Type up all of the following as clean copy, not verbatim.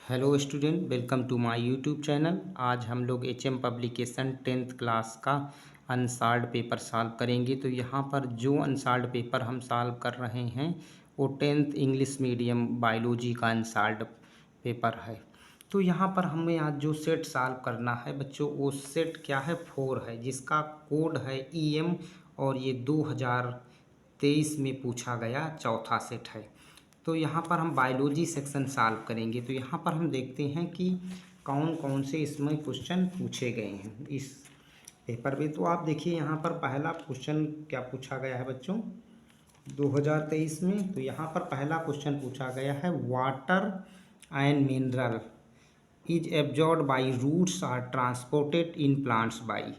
Hello student, welcome to my YouTube channel. आज हम लोग एचएम पब्लिकेशन 10th क्लास का अनसॉल्व्ड पेपर सॉल्व करेंगे। तो यहाँ पर जो अनसॉल्व्ड पेपर हम सॉल्व कर रहे हैं वो 10th इंग्लिश मीडियम बायोलॉजी का अनसॉल्व्ड पेपर है। तो यहाँ पर हमें आज जो सेट सॉल्व करना है बच्चों, वो सेट क्या है, 4 है, जिसका कोड है EM और ये 2023 में पूछा गया चौथा सेट है। तो यहाँ पर हम बायोलॉजी सेक्शन सॉल्व करेंगे। तो यहाँ पर हम देखते हैं कि कौन कौन से इसमें क्वेश्चन पूछे गए हैं इस पेपर में। तो आप देखिए यहाँ पर पहला क्वेश्चन क्या पूछा गया है बच्चों 2023 में। तो यहाँ पर पहला क्वेश्चन पूछा गया है, water and mineral is absorbed by roots are transported in plants by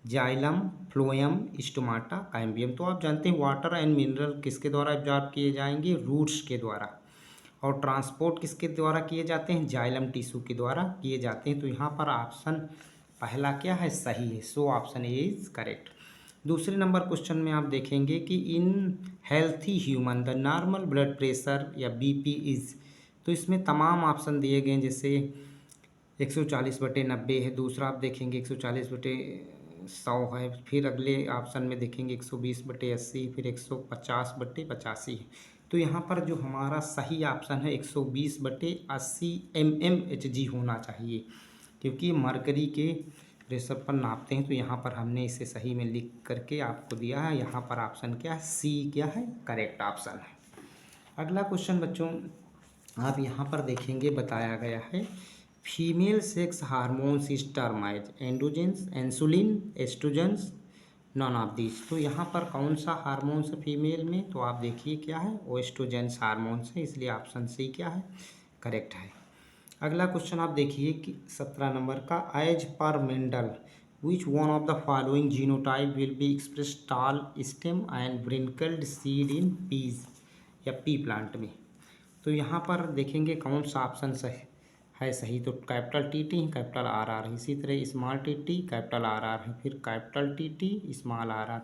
xylem, phloem, stomata, cambium. तो आप जानते हैं वाटर एंड मिनरल किसके द्वारा एब्जॉर्ब किए जाएंगे, रूट्स के द्वारा, और ट्रांसपोर्ट किसके द्वारा किए जाते हैं, जाइलम टिश्यू के द्वारा किए जाते हैं। तो यहाँ पर ऑप्शन पहला क्या है, सही है। So option A is correct. दूसरे नंबर क्वेश्चन में आप देखेंगे कि in healthy human the normal blood pressure या BP इज। तो इसमें तमाम ऑप्शन दिए गए हैं, जैसे 140/90 है, दूसरा आप देखेंगे 140/100 है, फिर अगले ऑप्शन में देखेंगे 120/80, फिर 150/85 है। तो यहाँ पर जो हमारा सही ऑप्शन है 120/80 mmHg होना चाहिए, क्योंकि मरकरी के प्रेशर पर नापते हैं। तो यहाँ पर हमने इसे सही में लिख करके आपको दिया है। यहाँ पर ऑप्शन क्या है, C क्या है, करेक्ट ऑप्शन है। अगला क्वेश्चन बच्चों आप यहाँ पर देखेंगे, बताया गया है female sex hormones is term as androgens, insulin, estrogens, none of this. तो यहाँ पर कौन सा हार्मोन्स है फीमेल में, तो आप देखिए क्या है, वो एस्ट्रोजेंस हार्मोन्स है, इसलिए ऑप्शन सी क्या है, करेक्ट है। अगला क्वेश्चन आप देखिए कि 17 नंबर का, as per Mendel which one of the following genotype will be express tall stem and wrinkled seed in peas या पी प्लांट में। तो यहाँ पर देखेंगे कौन सा ऑप्शन सही है, सही। तो कैपिटल TT, कैपिटल RR, इसी तरह स्मॉल TT, कैपिटल RR है, फिर capital TT, small RR,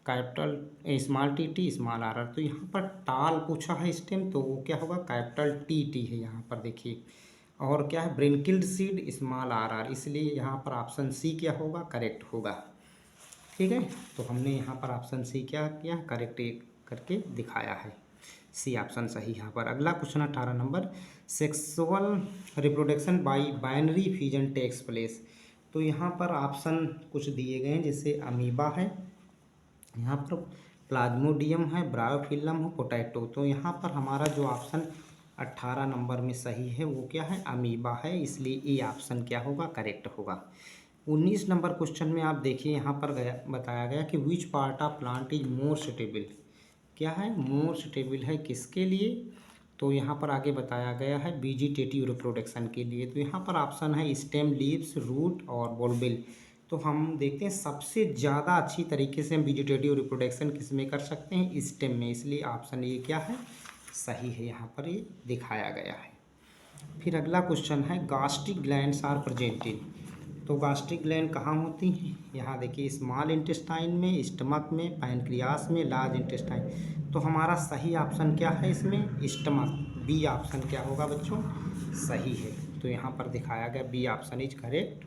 capital small TT, small RR। तो यहाँ पर टाल पूछा है स्टेम, तो वो क्या होगा, कैपिटल TT है यहाँ पर देखिए। और क्या है, ब्रिंकिल्ड सीड, स्मॉल RR, इसलिए यहाँ पर ऑप्शन C क्या होगा, करेक्ट होगा। ठीक है, तो हमने यहाँ पर ऑप्शन C क्या किया, करेक्ट करके दिखाया है। C ऑप्शन सही यहाँ पर। अगला question 18 number, sexual reproduction by binary fusion takes place. तो यहाँ पर ऑप्शन कुछ दिए गए हैं, जैसे अमीबा है, यहाँ पर प्लाज्मोडियम है, ब्रायोफिलम है, पोटैटो। तो यहाँ पर हमारा जो ऑप्शन 18 नंबर में सही है वो क्या है, अमीबा है, इसलिए ये ऑप्शन क्या होगा, करेक्ट होगा। 19 नंबर क्वेश्चन में आप देखिए यहाँ पर बताया गया कि which part of plant is more suitable, क्या है, मोर सुटेबल है किसके लिए। तो यहाँ पर आगे बताया गया है वेजिटेटिव रिप्रोडक्शन के लिए। तो यहाँ पर ऑप्शन है स्टेम, लीव्स, रूट और बल्बिल। तो हम देखते हैं सबसे ज़्यादा अच्छी तरीके से हम वेजिटेटिव रिप्रोडक्शन किस में कर सकते हैं, स्टेम में, इसलिए ऑप्शन ये क्या है, सही है, यहाँ पर ये दिखाया गया है। फिर अगला क्वेश्चन है, गास्ट्रिक ग्लैंड्स आर प्रेजेंटेड। तो गास्ट्रिक ग्लैंड कहाँ होती हैं, यहाँ देखिए स्मॉल इंटेस्टाइन में, स्टमक में, पैनक्रियास में, लार्ज इंटेस्टाइन। तो हमारा सही ऑप्शन क्या है इसमें, स्टमक, B ऑप्शन क्या होगा बच्चों, सही है। तो यहाँ पर दिखाया गया B ऑप्शन इज करेक्ट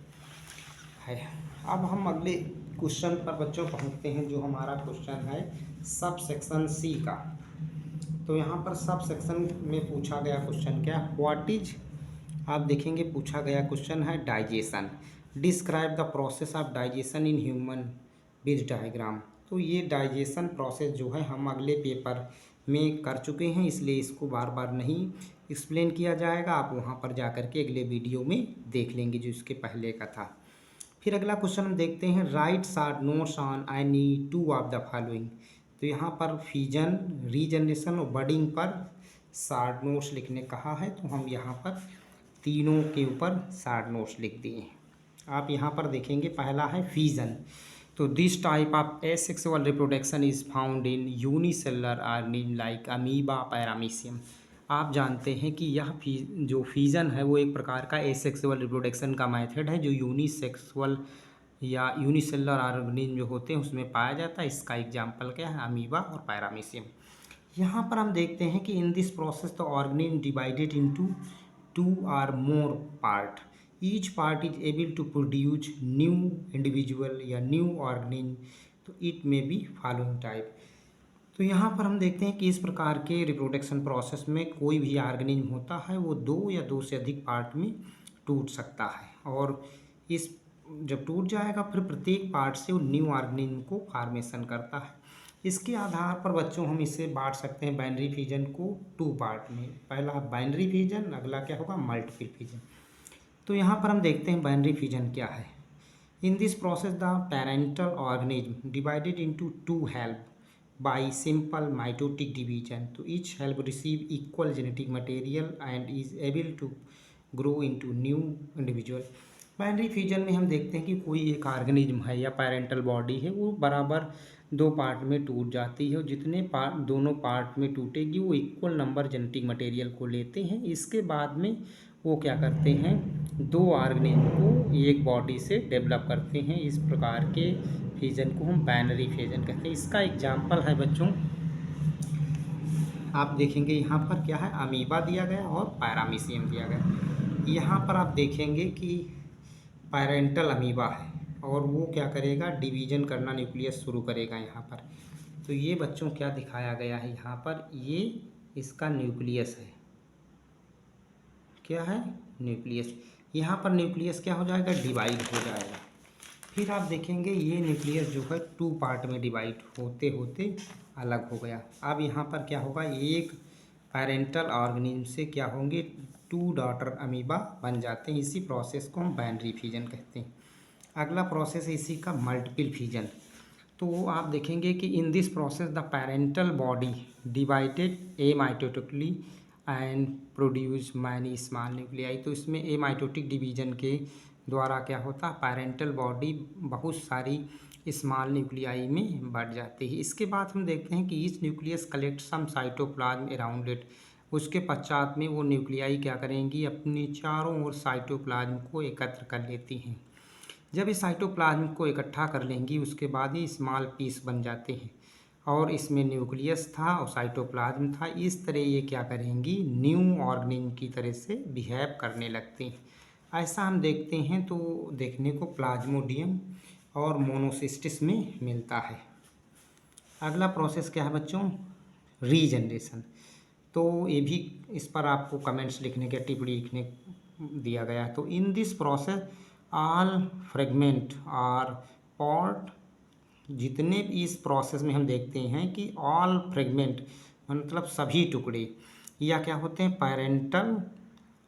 है। अब हम अगले क्वेश्चन पर बच्चों पहुँचते हैं, जो हमारा क्वेश्चन है सब सेक्शन C का। तो यहाँ पर सब सेक्शन में पूछा गया क्वेश्चन क्या, व्हाट इज, आप देखेंगे पूछा गया क्वेश्चन है digestion, describe the process of digestion in human with diagram. तो ये डाइजेशन प्रोसेस जो है हम अगले पेपर में कर चुके हैं, इसलिए इसको बार बार नहीं एक्सप्लेन किया जाएगा, आप वहाँ पर जा कर के अगले वीडियो में देख लेंगे जो इसके पहले का था। फिर अगला क्वेश्चन हम देखते हैं, right short notes on any 2 of the following. तो यहाँ पर फ्यूजन, रीजनरेशन और बडिंग पर शॉर्ट नोट्स लिखने कहा है, तो हम यहाँ पर तीनों के ऊपर शॉर्ट नोट्स लिख दिए हैं। आप यहाँ पर देखेंगे पहला है फ्यूजन। तो this type of asexual reproduction is found in unicellular organism like amoeba, paramecium. आप जानते हैं कि यह जो फ्यूजन है वो एक प्रकार का एसेक्सुअल रिप्रोडक्शन का मेथड है, जो यूनिसेक्सुअल या यूनिसेलुलर ऑर्गेनिज्म जो होते हैं उसमें पाया जाता है। इसका एग्जाम्पल क्या है, अमीबा और पैरामीशियम। यहाँ पर हम देखते हैं कि in this process the organism divided into two or more part. Each part is able to produce new individual या new organism. तो it may be following type. तो यहाँ पर हम देखते हैं कि इस प्रकार के रिप्रोडक्शन प्रोसेस में कोई भी ऑर्गेनिज्म होता है वो दो या दो से अधिक पार्ट में टूट सकता है, और इस जब टूट जाएगा फिर प्रत्येक पार्ट से वो न्यू ऑर्गेनिज्म को फॉर्मेशन करता है। इसके आधार पर बच्चों हम इसे बांट सकते हैं बाइनरी फिजन को टू पार्ट में। पहला बाइनरी फिजन, अगला क्या होगा मल्टीपल फिजन। तो यहाँ पर हम देखते हैं बाइनरी फिजन क्या है। इन this process the parental organism divided into two help by simple mitotic division. तो each help receive equal genetic material and is able to grow into new individual. Binary fusion में हम देखते हैं कि कोई एक ऑर्गेनिज्म है या पेरेंटल बॉडी है वो बराबर दो पार्ट में टूट जाती है, और जितने पार्ट दोनों पार्ट में टूटेगी वो इक्वल नंबर जेनेटिक मटेरियल को लेते हैं। इसके बाद में वो क्या करते हैं, दो ऑर्गेनिज्म को एक बॉडी से डेवलप करते हैं। इस प्रकार के फ्यूजन को हम बाइनरी फ्यूजन कहते हैं। इसका एग्जाम्पल है बच्चों, आप देखेंगे यहाँ पर क्या है, अमीबा दिया गया और पैरामीशियम दिया गया। यहाँ पर आप देखेंगे कि पैरेंटल अमीबा है और वो क्या करेगा, डिवीजन करना, न्यूक्लियस शुरू करेगा यहाँ पर। तो ये बच्चों क्या दिखाया गया है यहाँ पर, ये इसका न्यूक्लियस है। क्या है, न्यूक्लियस। यहाँ पर न्यूक्लियस क्या हो जाएगा, डिवाइड हो जाएगा। फिर आप देखेंगे ये न्यूक्लियस जो है टू पार्ट में डिवाइड होते होते अलग हो गया। अब यहाँ पर क्या होगा, एक पेरेंटल ऑर्गेनिज्म से क्या होंगे, टू डॉटर अमीबा बन जाते हैं। इसी प्रोसेस को हम बाइनरी फ्यूजन कहते हैं। अगला प्रोसेस है इसी का मल्टीपल फ्यूजन। तो आप देखेंगे कि in this process the parental body divided amitotically and produce many small nuclei. तो इसमें एमाइटोटिक डिवीजन के द्वारा क्या होता है, पेरेंटल बॉडी बहुत सारी स्मॉल न्यूक्लियाई में बढ़ जाती है। इसके बाद हम देखते हैं कि each nucleus collect some cytoplasm around it. उसके पश्चात में वो न्यूक्लियाई क्या करेंगी, अपनी चारों ओर साइटोप्लाज्म को एकत्र कर लेती हैं। जब इस साइटोप्लाज्म को इकट्ठा कर लेंगी उसके बाद ही स्मॉल पीस बन जाते हैं, और इसमें न्यूक्लियस था और साइटोप्लाज्म था। इस तरह ये क्या करेंगी, न्यू ऑर्गेनिज्म की तरह से बिहेव करने लगते हैं। ऐसा हम देखते हैं तो देखने को प्लाज्मोडियम और मोनोसिस्टिस में मिलता है। अगला प्रोसेस क्या है बच्चों, रीजनरेशन। तो ये भी इस पर आपको कमेंट्स लिखने के, टिप्पणी लिखने दिया गया है। तो इन दिस प्रोसेस ऑल फ्रेगमेंट और पार्ट, जितने भी इस प्रोसेस में हम देखते हैं कि ऑल फ्रेगमेंट मतलब सभी टुकड़े या क्या होते हैं, parental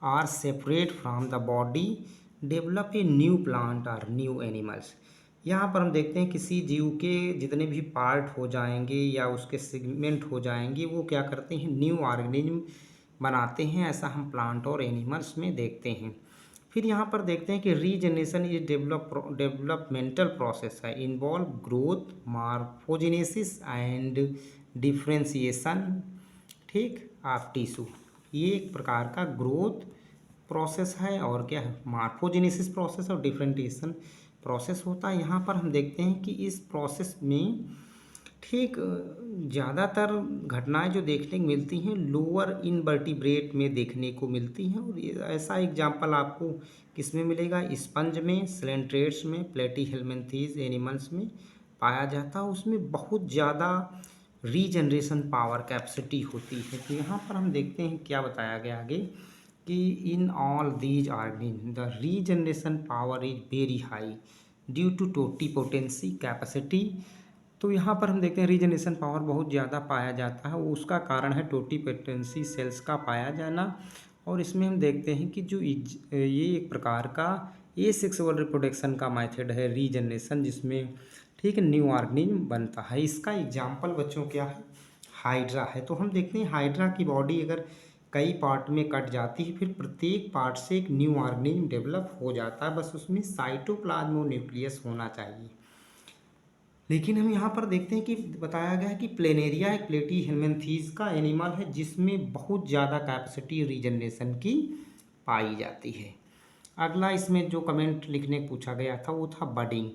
are separate from the body develop a new plant और न्यू एनिमल्स। यहाँ पर हम देखते हैं किसी जीव के जितने भी पार्ट हो जाएंगे या उसके सेगमेंट हो जाएंगे वो क्या करते हैं, न्यू ऑर्गेनिज्म बनाते हैं। ऐसा हम प्लांट और एनिमल्स में देखते हैं। फिर यहाँ पर देखते हैं कि रीजनरेशन इज डेवलपमेंटल प्रोसेस है, इन्वॉल्व ग्रोथ, मार्फोजेनेसिस एंड डिफ्रेंसिएशन, ठीक, ऑफ टिश्यू। ये एक प्रकार का ग्रोथ प्रोसेस है और क्या है, मार्फोजेनेसिस प्रोसेस और डिफ्रेंटिएशन प्रोसेस होता है। यहाँ पर हम देखते हैं कि इस प्रोसेस में ठीक ज़्यादातर घटनाएं जो देखने को मिलती हैं लोअर इनवर्टिब्रेट में देखने को मिलती हैं, और ऐसा एग्जांपल आपको किसमें मिलेगा, स्पंज में, सिलेंट्रेट्स में, प्लेटीहेल्मिन्थीज एनिमल्स में पाया जाता है। उसमें बहुत ज़्यादा रीजनरेशन पावर कैपेसिटी होती है। तो यहाँ पर हम देखते हैं क्या बताया गया आगे कि in all these organism the regeneration power is very high due to totipotency capacity. तो यहाँ पर हम देखते हैं रीजनरेशन पावर बहुत ज़्यादा पाया जाता है, उसका कारण है टोटिपोटेंसी सेल्स का पाया जाना। और इसमें हम देखते हैं कि जो ये एक प्रकार का एसेक्सुअल रिप्रोडक्शन का मेथड है रीजनरेशन, जिसमें ठीक न्यू ऑर्गेनिज्म बनता है। इसका एग्जाम्पल बच्चों क्या है, हाइड्रा है। तो हम देखते हैं हाइड्रा की बॉडी अगर कई पार्ट में कट जाती है फिर प्रत्येक पार्ट से एक न्यू ऑर्गेनिज्म डेवलप हो जाता है, बस उसमें साइटोप्लाज्म और न्यूक्लियस होना चाहिए। लेकिन हम यहाँ पर देखते हैं कि बताया गया है कि प्लेनेरिया एक प्लेटीहेल्मिन्थीज का एनिमल है जिसमें बहुत ज़्यादा कैपेसिटी रीजनरेशन की पाई जाती है। अगला इसमें जो कमेंट लिखने पूछा गया था वो था बडिंग।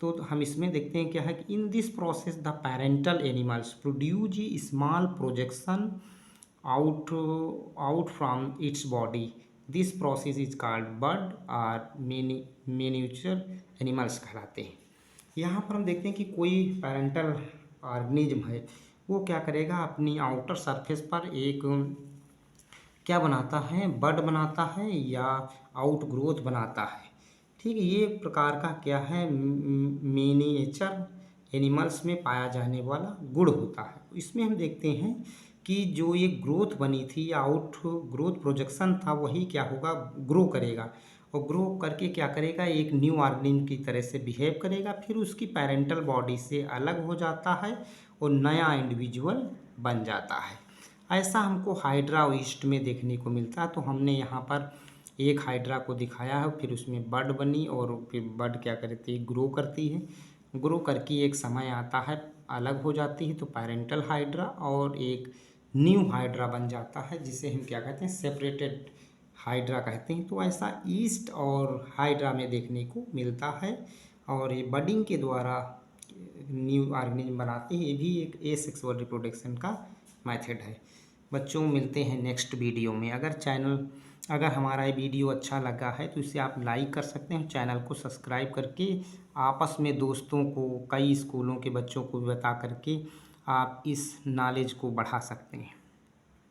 तो हम इसमें देखते हैं क्या है कि in this process the parental animals produce a small projection out from its body this process is called bird और मिनिएचर एनिमल्स कहलाते हैं। यहाँ पर हम देखते हैं कि कोई पैरेंटल ऑर्गेनिज्म है, वो क्या करेगा, अपनी आउटर सरफेस पर एक क्या बनाता है, बड बनाता है या आउट ग्रोथ बनाता है। ठीक है, ये एक प्रकार का क्या है, मिनिएचर एनिमल्स में पाया जाने वाला गुण होता है। इसमें हम देखते हैं कि जो ये ग्रोथ बनी थी, आउट ग्रोथ प्रोजेक्शन था, वही क्या होगा, ग्रो करेगा और ग्रो करके क्या करेगा, एक न्यू ऑर्गेनिज्म की तरह से बिहेव करेगा, फिर उसकी पेरेंटल बॉडी से अलग हो जाता है और नया इंडिविजुअल बन जाता है। ऐसा हमको हाइड्रा ईस्ट में देखने को मिलता है। तो हमने यहाँ पर एक हाइड्रा को दिखाया है, फिर उसमें बड बनी और फिर बड क्या करती है, ग्रो करती है, ग्रो करके एक समय आता है अलग हो जाती है, तो पेरेंटल हाइड्रा और एक न्यू हाइड्रा बन जाता है, जिसे हम क्या कहते हैं, सेपरेटेड हाइड्रा कहते हैं। तो ऐसा ईस्ट और हाइड्रा में देखने को मिलता है और ये बडिंग के द्वारा न्यू ऑर्गेनिज्म बनाते हैं। ये भी एक एसेक्सुअल रिप्रोडक्शन का मेथड है। बच्चों, मिलते हैं नेक्स्ट वीडियो में। अगर हमारा ये वीडियो अच्छा लगा है तो इसे आप लाइक कर सकते हैं, चैनल को सब्सक्राइब करके आपस में दोस्तों को, कई स्कूलों के बच्चों को भी बता करके आप इस नॉलेज को बढ़ा सकते हैं।